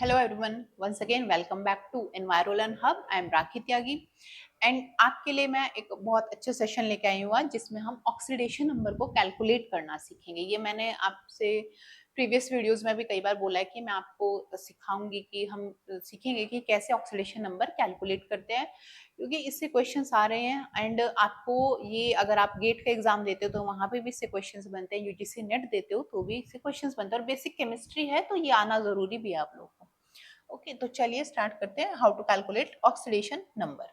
Hello everyone, once again welcome back to Envirolearn Hub. I am rakhi Tyagi and आपके लिए मैं एक बहुत अच्छे सेशन लेके आई हूँ आज जिसमें हम ऑक्सीडेशन नंबर को कैलकुलेट करना सीखेंगे। ये मैंने आपसे प्रीवियस वीडियोस में भी कई बार बोला है कि मैं आपको सिखाऊंगी कि हम सीखेंगे कि कैसे ऑक्सीडेशन नंबर कैलकुलेट करते हैं, क्योंकि इससे क्वेश्चंस आ रहे हैं एंड आपको ये अगर आप गेट का एग्जाम देते हो तो वहां पे भी इससे क्वेश्चंस बनते हैं, यूजीसी नेट देते हो तो भी इससे क्वेश्चंस बनते हैं और बेसिक केमिस्ट्री है तो ये आना जरूरी भी है आप लोगों को। ओके, तो चलिए स्टार्ट करते हैं how to calculate oxidation number.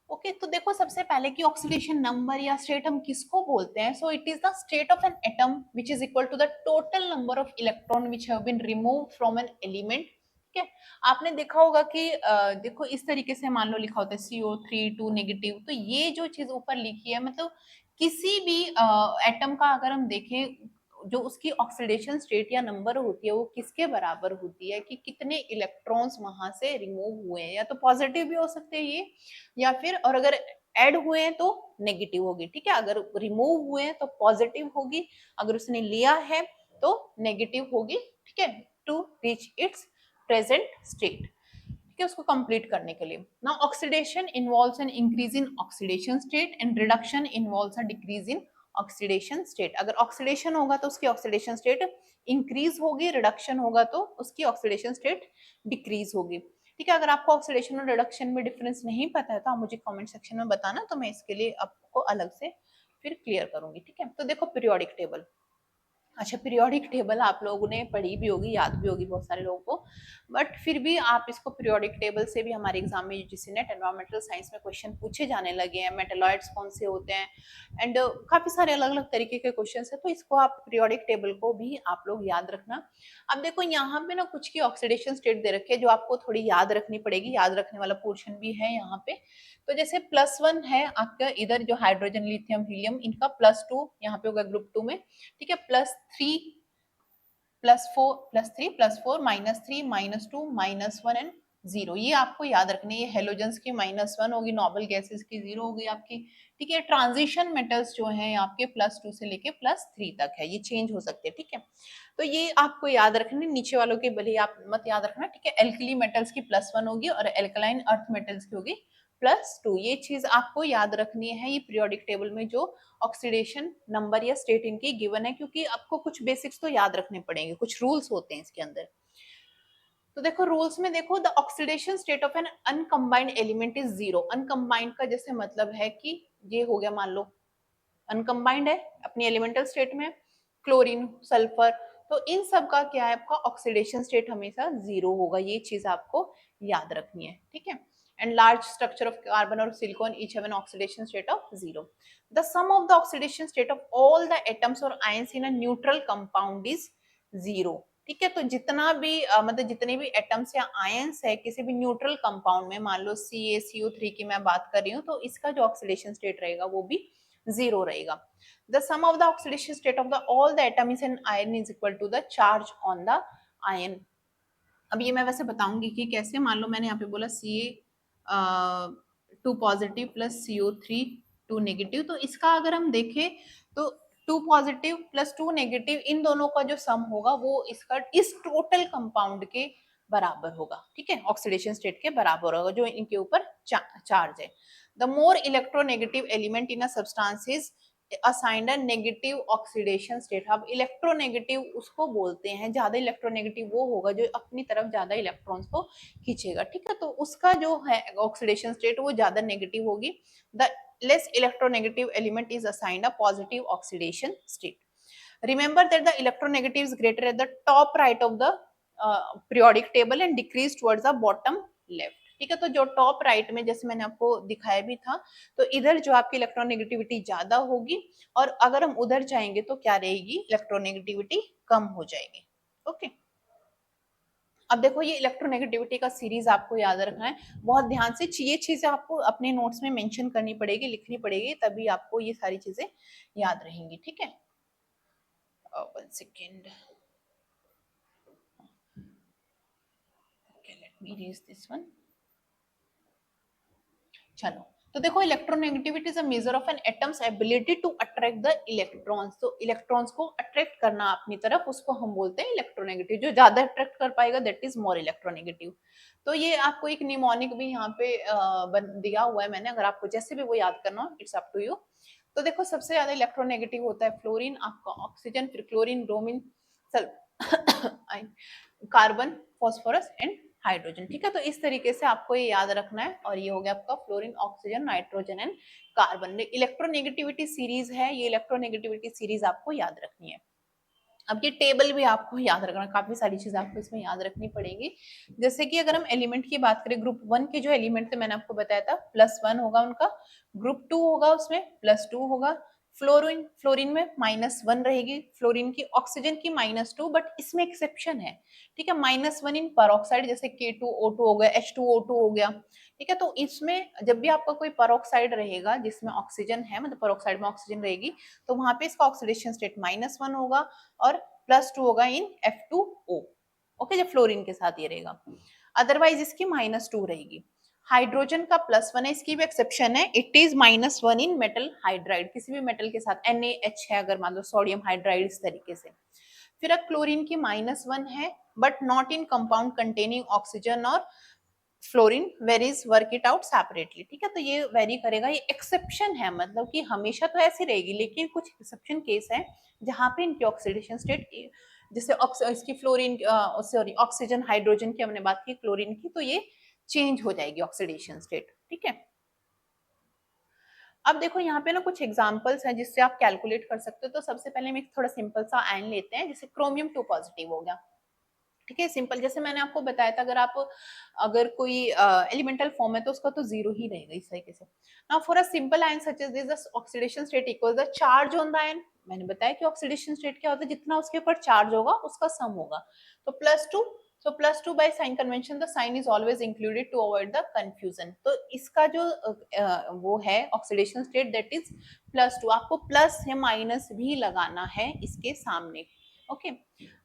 Okay, तो देखो सबसे पहले कि ऑक्सीडेशन नंबर या स्टेट हम किसको बोलते हैं। So it is the state of an atom which is equal to the total number of electron which have been removed from an element. ठीक है, आपने देखा होगा कि देखो इस तरीके से मान लो लिखा होता है CO3 2 नेगेटिव, तो ये जो चीज ऊपर लिखी है मतलब किसी भी एटम का अगर हम देखें जो उसकी ऑक्सीडेशन स्टेट या नंबर होती है वो किसके बराबर होती है कि कितने इलेक्ट्रॉन्स वहां से रिमूव हुए हैं, या तो पॉजिटिव भी हो सकते हैं ये या फिर, और अगर ऐड हुए हैं तो नेगेटिव होगी। ठीक है, अगर रिमूव हुए हैं तो पॉजिटिव होगी, अगर उसने लिया है तो नेगेटिव होगी। ठीक है, to reach its present state. ठीक है, उसको कंप्लीट करने के लिए। Now oxidation involves an increase in oxidation state and reduction involves a decrease in oxidation state. अगर ऑक्सीडेशन होगा तो उसकी ऑक्सीडेशन स्टेट इंक्रीज होगी, रिडक्शन होगा तो उसकी ऑक्सीडेशन स्टेट डिक्रीज होगी। ठीक है, अगर आपको ऑक्सीडेशन और रिडक्शन में डिफरेंस नहीं पता है तो आप मुझे कमेंट सेक्शन में बताना, तो मैं इसके लिए आपको अलग से फिर क्लियर करूंगी। ठीक है, तो देखो पीरियोडिक टेबल। अच्छा, पीरियोडिक टेबल आप लोगों ने पढ़ी भी होगी, याद भी होगी बहुत सारे लोगों को, बट फिर भी आप इसको पीरियोडिक टेबल से भी हमारे एग्जाम में यूजीसी नेट एनवायरमेंटल साइंस में क्वेश्चन पूछे जाने लगे हैं। मेटेलॉइड्स कौन से होते हैं एंड काफी सारे अलग अलग तरीके के क्वेश्चन है, तो इसको आप पीरियोडिक टेबल को भी आप लोग याद रखना। अब देखो यहाँ पे ना कुछ की ऑक्सीडेशन स्टेट दे रखी है जो आपको थोड़ी याद रखनी पड़ेगी, याद रखने वाला पोर्शन भी है यहाँ पे। तो जैसे +1 है आपका, इधर जो हाइड्रोजन लिथियम हीलियम इनका +2 यहाँ पे होगा ग्रुप 2 में। ठीक है, +3 +4 +3 +4 -3 -2 -1 एंड 0, ये आपको याद रखने। ये हेलोजेंस की -1 होगी, नोबल गैसेस की 0 होगी आपकी। ठीक है, ट्रांजिशन मेटल्स जो हैं आपके +2 से लेके +3 तक है, ये चेंज हो सकते हैं। ठीक है, तो ये आपको याद रखने, नीचे वालों के भले आप मत याद रखना। ठीक है, एल्कली मेटल्स की +1 होगी और एल्कलाइन अर्थ मेटल्स की होगी +2, ये चीज आपको याद रखनी है। ये पीरियोडिक टेबल में जो ऑक्सीडेशन नंबर या स्टेट इनकी गिवन है, क्योंकि आपको कुछ बेसिक्स तो याद रखने पड़ेंगे, कुछ रूल्स होते हैं इसके अंदर। तो देखो रूल्स में देखो, the oxidation state of an uncombined element is 0। Uncombined का जैसे मतलब है कि ये हो गया, मान लो अनकंबाइंड है अपनी एलिमेंटल स्टेट में, क्लोरीन सल्फर, तो इन सब का क्या है, आपका ऑक्सीडेशन स्टेट हमेशा 0 होगा, ये चीज आपको याद रखनी है। ठीक है, and large structure of carbon और silicon each have an oxidation state of 0। The sum of the oxidation state of all the atoms और ions in a neutral compound is 0। ठीक है, तो जितना भी मतलब जितने भी एटम्स या आयंस है किसी भी न्यूट्रल कंपाउंड में, मान लो CaCO3 की मैं बात कर रही हूँ, तो इसका जो ऑक्सीडेशन स्टेट रहेगा वो भी 0 रहेगा। The sum of the oxidation state of the all the atoms in iron is equal to the charge on the iron। अब ये मैं वैसे बताऊंगी कि कैसे। मान लो मैंने यहाँ पे बोला Ca2 positive plus CO3 2 negative, तो इसका अगर हम देखें तो 2 पॉजिटिव प्लस 2 नेगेटिव इन दोनों का जो सम होगा वो इसका इस टोटल कंपाउंड के बराबर होगा। ठीक है, ऑक्सीडेशन स्टेट के बराबर होगा जो इनके ऊपर चार्ज है। The more electronegative element in a substance is assigned a negative oxidation state. अब इलेक्ट्रोनेगेटिव उसको बोलते हैं, ज्यादा इलेक्ट्रोनेगेटिव वो होगा जो अपनी तरफ ज्यादा इलेक्ट्रॉन्स को खींचेगा। ठीक है, तो उसका जो है ऑक्सीडेशन स्टेट वो ज्यादा नेगेटिव होगी। The less electronegative element is assigned a positive oxidation state. Remember that the electronegative is greater at the top right of the periodic table and decrease towards the bottom left. ठीक है, तो जो top right में जैसे मैंने आपको दिखाया भी था, तो इधर जो आपकी इलेक्ट्रोनेगेटिविटी ज्यादा होगी और अगर हम उधर जाएंगे तो क्या रहेगी, इलेक्ट्रोनेगेटिविटी कम हो जाएगी। ओके, अब देखो ये इलेक्ट्रोनेगेटिविटी का सीरीज आपको याद रखना है बहुत ध्यान से। ये चीजें आपको अपने नोट्स में मेंशन करनी पड़ेगी, लिखनी पड़ेगी, तभी आपको ये सारी चीजें याद रहेंगी। ठीक है, 1 second, okay, let me erase this one। चलो, तो देखो electronegativity is a measure of an atom's ability to attract the electrons, तो इलेक्ट्रॉन्स को अट्रैक्ट करना अपनी तरफ, उसको हम बोलते हैं इलेक्ट्रोनेगेटिव। जो ज्यादा अट्रैक्ट कर पाएगा दैट इज मोर इलेक्ट्रोनेगेटिव। तो ये आपको एक निमोनिक भी यहाँ पे दिया हुआ है मैंने, अगर आपको जैसे भी वो याद करना हो, इट्स अप टू यू। तो देखो सबसे ज्यादा इलेक्ट्रोनेगेटिव होता है फ्लोरीन, आपका ऑक्सीजन, फिर chlorine, bromine, carbon, phosphorus and hydrogen. ठीक है, तो इस तरीके से आपको ये याद रखना है। और ये हो गया आपका fluorine, oxygen, nitrogen and carbon. Electronegativity series है, ये इलेक्ट्रोनेगेटिविटी सीरीज आपको याद रखनी है। अब ये टेबल भी आपको याद रखना, काफी सारी चीजें आपको इसमें याद रखनी पड़ेगी। जैसे कि अगर हम एलिमेंट की बात करें, ग्रुप 1 के जो एलिमेंट थे मैंने आपको बताया था +1 होगा उनका, ग्रुप 2 होगा उसमें +2 होगा, फ्लोरीन में -1 रहेगी, फ्लोरीन की, ऑक्सीजन की -2, बट इसमें एक्सेप्शन है। ठीक है, -1 इन परऑक्साइड, जैसे K2O2 हो गया, H2O2 हो गया। ठीक है, तो इसमें जब भी आपका कोई परऑक्साइड रहेगा जिसमें ऑक्सीजन है, मतलब परऑक्साइड में ऑक्सीजन रहेगी, तो वहां पे इसका ऑक्सीडेशन स्टेट -1 होगा और +2 होगा इन F2O। ओके, जब फ्लोरीन के साथ ये रहेगा, अदरवाइज इसकी -2 रहेगी। हाइड्रोजन का +1 है, इसकी भी एक्सेप्शन है, it is -1 in metal hydride, किसी भी मेटल के साथ, NaH है अगर मान लो, सोडियम हाइड्राइड, इस तरीके से। फिर अब क्लोरीन की -1 है, but not in compound containing oxygen और fluorine, varies, work it out separately. ठीक है, तो ये वेरी करेगा, ये एक्सेप्शन है, मतलब कि हमेशा तो ऐसी रहेगी, लेकिन कुछ एक्सेप्शन केस है जहां पे इनकी ऑक्सीडेशन स्टेट, जैसे इसकी फ्लोरीन, सॉरी ऑक्सीजन हाइड्रोजन की हमने बात की, क्लोरीन की, तो ये चेंज हो जाएगी ऑक्सीडेशन स्टेट। ठीक है, अब देखो यहाँ पे ना कुछ एग्जांपल्स हैं जिससे आप कैलकुलेट कर सकते हो। तो सबसे पहले हम एक थोड़ा सिंपल सा आयन लेते हैं, जैसे क्रोमियम 2 पॉजिटिव हो गया। ठीक है, सिंपल, जैसे मैंने आपको बताया था, अगर कोई एलिमेंटल फॉर्म है तो उसका तो जीरो ही रहेगा इस तरीके से। Now for a simple ion such as this, the oxidation state equals the charge on the ion. मैंने बताया कि ऑक्सीडेशन स्टेट क्या होता है, जितना उसके ऊपर चार्ज होगा उसका सम होगा। तो +2, so +2 by sign convention the sign is always included to avoid the confusion। तो इसका जो वो है ऑक्सीडेशन स्टेट, दैट इज +2, आपको प्लस या माइनस भी लगाना है इसके सामने। ओके,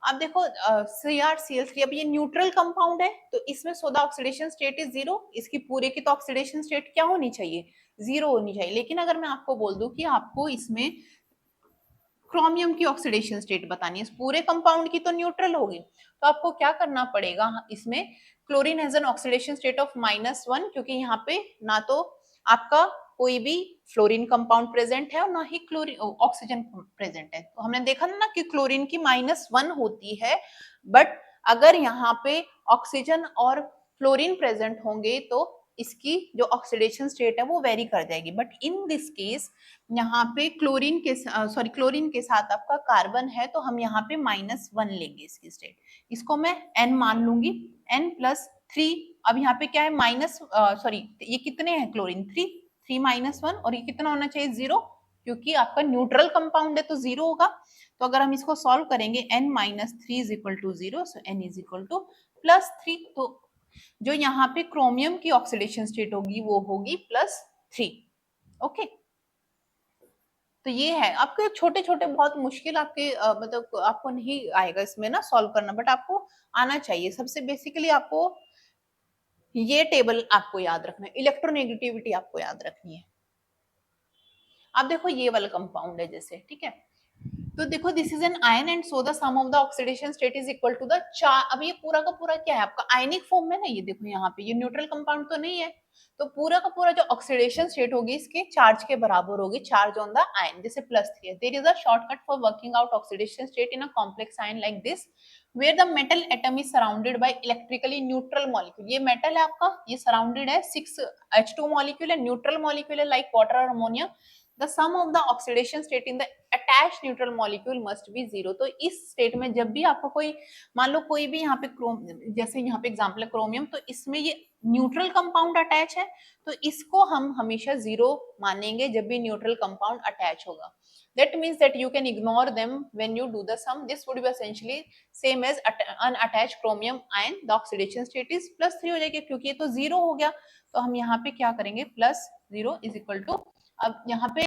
अब देखो CrCl3, अब ये न्यूट्रल कंपाउंड है, तो इसमें सोडा ऑक्सीडेशन स्टेट इज 0, इसकी पूरे की तो ऑक्सीडेशन स्टेट क्या होनी चाहिए, 0 होनी चाहिए। लेकिन अगर मैं आपको बोल दूं कि आपको इसमें क्रोमियम की ऑक्सीडेशन स्टेट बतानी है, पूरे कंपाउंड की तो न्यूट्रल होगी, तो आपको क्या करना पड़ेगा, इसमें chlorine has an oxidation state of -1, क्योंकि यहाँ पे ना तो आपका कोई भी फ्लोरीन कंपाउंड प्रेजेंट है और ना ही क्लोरीन ऑक्सीजन प्रेजेंट है। तो हमने देखा ना कि क्लोरीन की -1 होती है, बट अगर यहाँ पे ऑक्सीजन और फ्लोरीन प्रेजेंट होंगे तो इसकी जो ऑक्सीडेशन स्टेट है वो वेरी कर जाएगी। बट इन दिस केस यहाँ पे क्लोरीन के साथ आपका कार्बन है, तो हम यहाँ पे -1 लेंगे इसकी स्टेट, इसको मैं n मान लूंगी, n+3। अब यहाँ पे क्या है, ये कितने हैं क्लोरीन, 3 -1, और ये कितना होना चाहिए, 0, क्योंकि आपका न्यूट्रल कंपाउंड है तो 0 होगा। तो अगर हम इसको सॉल्व करेंगे, n-3 is equal to 0, so n is equal to +3। तो जो यहाँ पे क्रोमियम की ऑक्सीडेशन स्टेट होगी वो होगी +3। ओके, तो ये है आपके छोटे छोटे, बहुत मुश्किल आपके मतलब आपको नहीं आएगा इसमें ना सॉल्व करना, बट आपको आना चाहिए। सबसे बेसिकली आपको ये टेबल आपको याद रखना है, इलेक्ट्रोनेगेटिविटी आपको याद रखनी है। अब देखो ये वाला कंपाउंड है जैसे, ठीक है, तो देखो this is an ion and so the sum of the oxidation state is equal to the charge. अब ये पूरा का पूरा क्या है आपका आयनिक फॉर्म में ना, ये देखो यहाँ पे ये न्यूट्रल कंपाउंड तो नहीं है, तो पूरा का पूरा जो ऑक्सीडेशन स्टेट होगी इसके चार्ज के बराबर होगी, चार्ज ऑन द आयन, जैसे +3 है। There is a shortcut for working out oxidation state in a complex ion like this, where the metal atom is surrounded by electrically neutral molecule. ये metal है आपका, ये surrounded है 6H2 molecule है, neutral molecule है like water और ammonia. The sum of the oxidation state in the attached neutral molecule must be 0। तो इस स्टेट में जब भी आपको कोई, मान लो कोई भी यहाँ पे जैसे यहाँ पे एग्जाम्पल है क्रोमियम, तो इसमें ये न्यूट्रल कंपाउंड अटैच है, तो इसको हम हमेशा 0 मानेंगे जब भी न्यूट्रल कंपाउंड अटैच होगा। That means that you can ignore them when you do the sum. This would be essentially same as unattached chromium ion. The oxidation state is +3 हो जाएगी, क्योंकि ये तो 0 हो गया। तो हम यहाँ पे क्या करेंगे, +0 इज इक्वल टू, अब यहाँ पे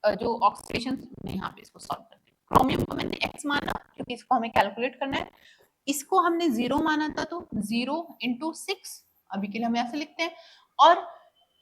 जो ऑक्सीडेशन, यहाँ पे इसको सॉल्व करते हैं, क्रोमियम को मैंने x माना क्योंकि इसको हमें कैलकुलेट करना है, इसको हमने 0 माना था, तो 0 × 6 अभी के लिए हम ऐसे लिखते हैं, और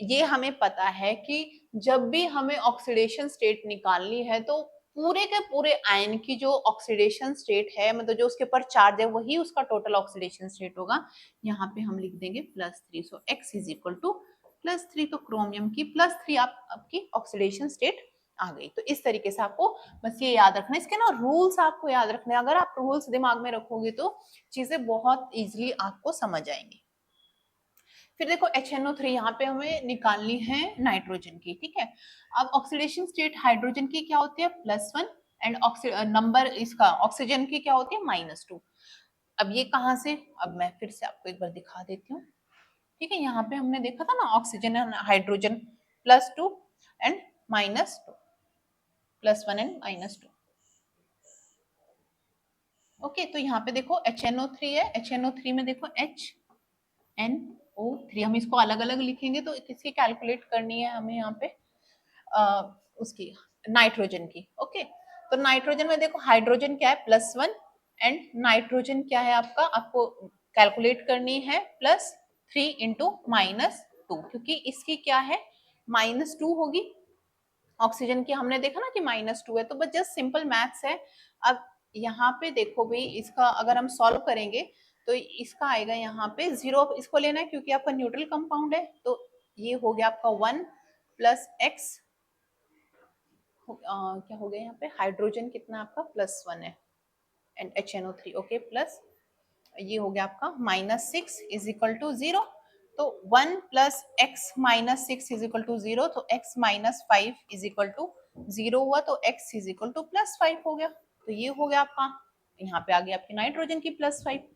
ये हमें पता है कि जब भी हमें ऑक्सीडेशन स्टेट निकालनी है तो पूरे के पूरे आयन की जो ऑक्सीडेशन स्टेट है, मतलब जो उसके ऊपर चार्ज है, वही उसका टोटल ऑक्सीडेशन स्टेट होगा। यहाँ पे हम लिख देंगे +3, सो x इज इक्वल टू +3, तो क्रोमियम की +3 आपकी ऑक्सीडेशन स्टेट आ गई। तो इस तरीके से आपको बस ये याद रखना है। इसके ना रूल्स आपको याद रखने, अगर आप रूल्स दिमाग में रखोगे तो चीजें बहुत इजीली आपको समझ आएंगी। फिर देखो HNO3 यहाँ पे हमें निकालनी है नाइट्रोजन की, ठीक है। अब ऑक्सीडेशन स्टेट हाइड्रोजन की क्या होती है +1 एंड नंबर इसका ऑक्सीजन की क्या होती है -2। अब ये कहाँ से, अब मैं फिर से आपको एक बार दिखा देती हूँ, ठीक है। यहाँ पे हमने देखा था ना oxygen and hydrogen +2 and -2, +1 and -2। Okay, तो यहाँ पे देखो HNO3 है, HNO3 में देखो HNO3, हम इसको अलग अलग लिखेंगे तो किसकी कैलकुलेट करनी है हमें यहाँ पे उसकी नाइट्रोजन की। ओके, तो नाइट्रोजन में देखो हाइड्रोजन क्या है +1 एंड नाइट्रोजन क्या है आपका, आपको कैलकुलेट करनी है +3 इंटू -2, क्योंकि इसकी क्या है -2 होगी, ऑक्सीजन की हमने देखा ना कि -2 है, तो बस जस्ट सिंपल मैथ्स है। अब यहाँ पे देखो भाई, इसका अगर हम सॉल्व करेंगे तो इसका आएगा यहाँ पे 0, इसको लेना है क्योंकि आपका न्यूट्रल कंपाउंड है, तो ये हो गया आपका 1 + x, क्या हो गया यहाँ पे, हाइड्रोजन कितना आपका +1 है एंड HNO3, ओके, प्लस ये हो गया आपका -6 इज इक्वल टू 0। तो 1 + x -6 इज इक्वल टू 0, तो x -5 इज इक्वल टू 0 हुआ, तो x इज इक्वल टू +5 हो गया। तो ये हो गया आपका, यहाँ पे आ गया आपकी नाइट्रोजन की +5।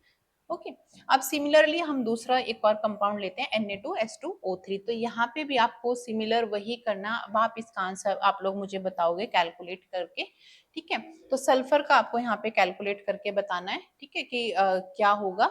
ओके, अब सिमिलरली हम दूसरा एक और कंपाउंड लेते हैं Na2H2O3, तो यहाँ पे भी आपको सिमिलर वही करना। अब आप इसका आंसर आप लोग मुझे बताओगे कैलकुलेट करके, ठीक है। तो सल्फर का आपको यहाँ पे कैलकुलेट करके बताना है, ठीक है, कि क्या होगा।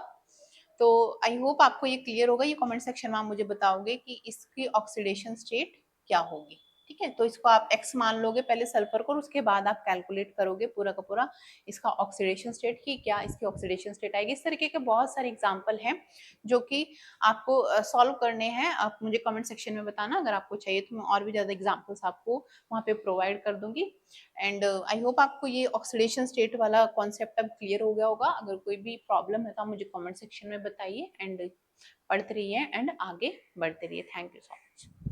तो आई होप आपको ये क्लियर होगा। ये कमेंट सेक्शन में आप मुझे बताओगे कि इसकी ऑक्सीडेशन स्टेट क्या होगी, ठीक है। तो इसको आप x मान लोगे पहले सल्फर को, और उसके बाद आप कैलकुलेट करोगे पूरा का पूरा इसका ऑक्सीडेशन स्टेट की क्या इसकी ऑक्सीडेशन स्टेट आएगी। इस तरीके के बहुत सारे एग्जाम्पल हैं जो कि आपको सॉल्व करने हैं। आप मुझे कमेंट सेक्शन में बताना, अगर आपको चाहिए तो मैं और भी ज्यादा एग्जाम्पल्स आपको वहाँ पे प्रोवाइड कर दूंगी। एंड आई होप आपको ये ऑक्सीडेशन स्टेट वाला कॉन्सेप्ट अब क्लियर हो गया होगा। अगर कोई भी प्रॉब्लम है तो आप मुझे कमेंट सेक्शन में बताइए, एंड पढ़ते रहिए एंड आगे बढ़ते रहिए। Thank you so much.